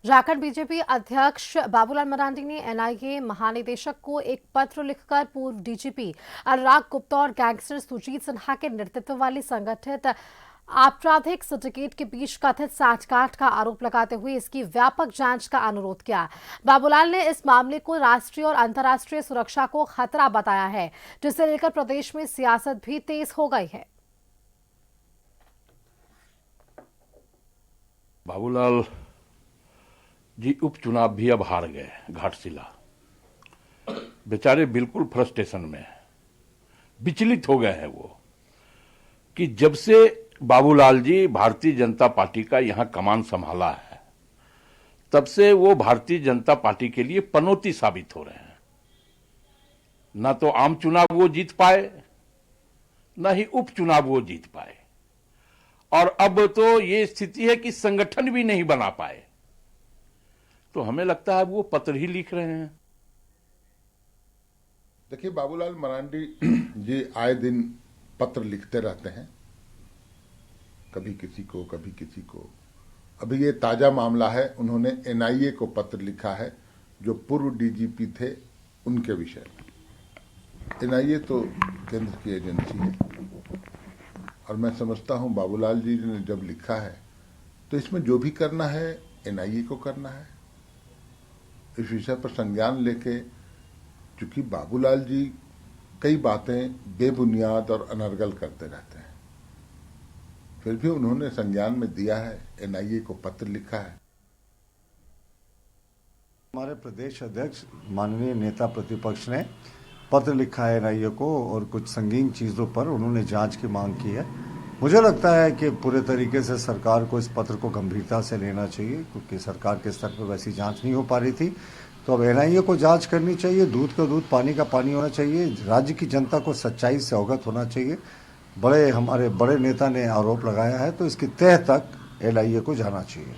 Jharkhand BJP अध्यक्ष बाबूलाल मरांडी ने NIA महानिदेशक को एक पत्र लिखकर पूर्व डीजीपी अनुराग गुप्ता और गैंगस्टर सुजीत सिन्हा के नेतृत्व वाली संगठित आपराधिक सिंडिकेट के बीच कथित सांठगांठ का आरोप लगाते हुए इसकी व्यापक जांच का अनुरोध किया। बाबूलाल ने इस मामले को राष्ट्रीय और अंतर्राष्ट्रीय सुरक्षा को खतरा बताया है, जिसे लेकर प्रदेश में सियासत भी तेज हो गई है। बाबूलाल जी उपचुनाव भी अब हार गए घाटशिला। बेचारे बिल्कुल फ्रस्ट्रेशन में हैं, विचलित हो गए हैं वो कि जब से बाबूलाल जी भारतीय जनता पार्टी का यहां कमान संभाला है तब से वो भारतीय जनता पार्टी के लिए पनौती साबित हो रहे हैं। ना तो आम चुनाव वो जीत पाए, न ही उपचुनाव वो जीत पाए, और अब तो ये स्थिति है कि संगठन भी नहीं बना पाए। तो हमें लगता है वो पत्र ही लिख रहे हैं। देखिए, बाबूलाल मरांडी जी आए दिन पत्र लिखते रहते हैं, कभी किसी को कभी किसी को। अभी ये ताजा मामला है, उन्होंने एनआईए को पत्र लिखा है जो पूर्व डीजीपी थे उनके विषय में। एनआईए तो केंद्र की एजेंसी है और मैं समझता हूं बाबूलाल जी ने जब लिखा है तो इसमें जो भी करना है एनआईए को करना है। इस विषय पर संज्ञान लेके, चूंकि बाबूलाल जी कई बातें बेबुनियाद और अनर्गल करते रहते हैं, फिर भी उन्होंने संज्ञान में दिया है, एनआईए को पत्र लिखा है। हमारे प्रदेश अध्यक्ष माननीय नेता प्रतिपक्ष ने पत्र लिखा है एनआईए को और कुछ संगीन चीजों पर उन्होंने जांच की मांग की है। मुझे लगता है कि पूरे तरीके से सरकार को इस पत्र को गंभीरता से लेना चाहिए, क्योंकि सरकार के स्तर पर वैसी जांच नहीं हो पा रही थी। तो अब एनआईए को जांच करनी चाहिए, दूध का दूध पानी का पानी होना चाहिए, राज्य की जनता को सच्चाई से अवगत होना चाहिए। हमारे बड़े नेता ने आरोप लगाया है तो इसकी तह तक एनआईए को जाना चाहिए।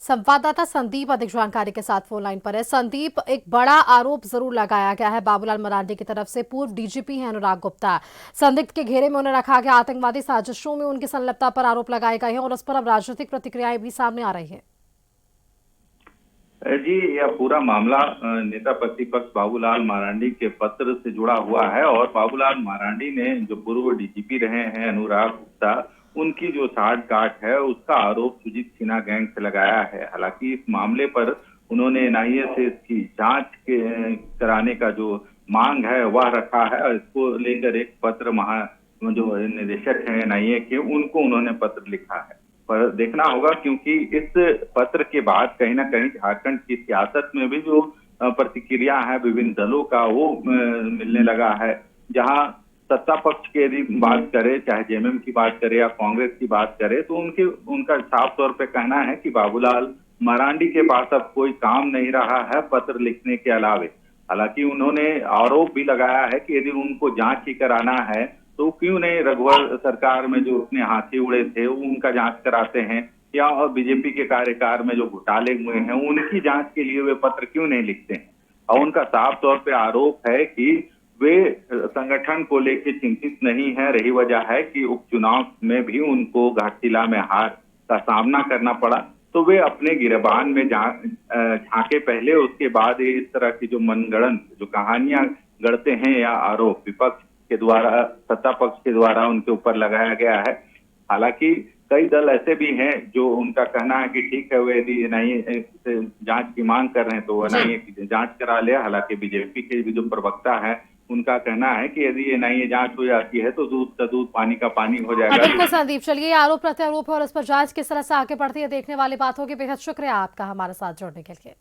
संवाददाता संदीप अधिक जानकारी के साथ फोन लाइन पर है। संदीप, एक बड़ा आरोप जरूर लगाया गया है बाबूलाल मरांडी की तरफ से। पूर्व डीजीपी हैं अनुराग गुप्ता, संदिग्ध के घेरे में उन्हें रखा गया। आतंकवादी साजिशों में उनकी संलिप्तता पर आरोप लगाए गए हैं और उस पर अब राजनीतिक प्रतिक्रियाएं भी सामने आ रही है। जी, यह पूरा मामला नेता प्रतिपक्ष बाबूलाल मरांडी के पत्र से जुड़ा हुआ है और बाबूलाल मरांडी ने जो पूर्व डीजीपी रहे हैं अनुराग गुप्ता, उनकी जो साठगांठ है उसका आरोप सुजीत सिन्हा गैंग से लगाया है। हालांकि इस मामले पर उन्होंने एनआईए से इसकी जांच कराने का जो मांग है वह रखा है और इसको लेकर एक पत्र जो निदेशक है एनआईए के, उनको उन्होंने पत्र लिखा है। पर देखना होगा, क्योंकि इस पत्र के बाद कहीं ना कहीं झारखंड की सियासत में भी जो प्रतिक्रिया है विभिन्न दलों का वो मिलने लगा है। जहां सत्ता पक्ष की यदि बात करे, चाहे जेएमएम की बात करे या कांग्रेस की बात करे, तो उनका साफ तौर पे कहना है कि बाबूलाल मरांडी के पास अब कोई काम नहीं रहा है पत्र लिखने के अलावे। हालांकि उन्होंने आरोप भी लगाया है कि यदि उनको जांच ही कराना है तो क्यों नहीं रघुवर सरकार में जो अपने हाथी उड़े थे उनका जांच कराते हैं, या और बीजेपी के कार्यकाल में जो घोटाले हुए हैं उनकी जांच के लिए वे पत्र क्यों नहीं लिखते हैं। और उनका साफ तौर पे आरोप है कि वे संगठन को लेकर चिंतित नहीं है। रही वजह है कि उपचुनाव में भी उनको घाटशिला में हार का सामना करना पड़ा, तो वे अपने गिरबान में झांके पहले, उसके बाद इस तरह की जो मनगढ़ंत जो कहानियां गढ़ते हैं या आरोप विपक्ष के द्वारा, सत्ता पक्ष के द्वारा उनके ऊपर लगाया गया है। हालांकि कई दल ऐसे भी हैं जो उनका कहना है कि ठीक है, वे यदि एनआईए से जांच की मांग कर रहे हैं तो एनआईए की जांच करा ले। हालांकि बीजेपी के भी जो प्रवक्ता है उनका कहना है कि यदि एनआईए जांच हो जाती है तो दूध का दूध पानी का पानी हो जाएगा। बिल्कुल संदीप, चलिए आरोप प्रत्यारोप है और इस पर जांच किस तरह से आगे बढ़ती है देखने वाली बात होगी। बेहद शुक्रिया आपका हमारे साथ जुड़ने के लिए।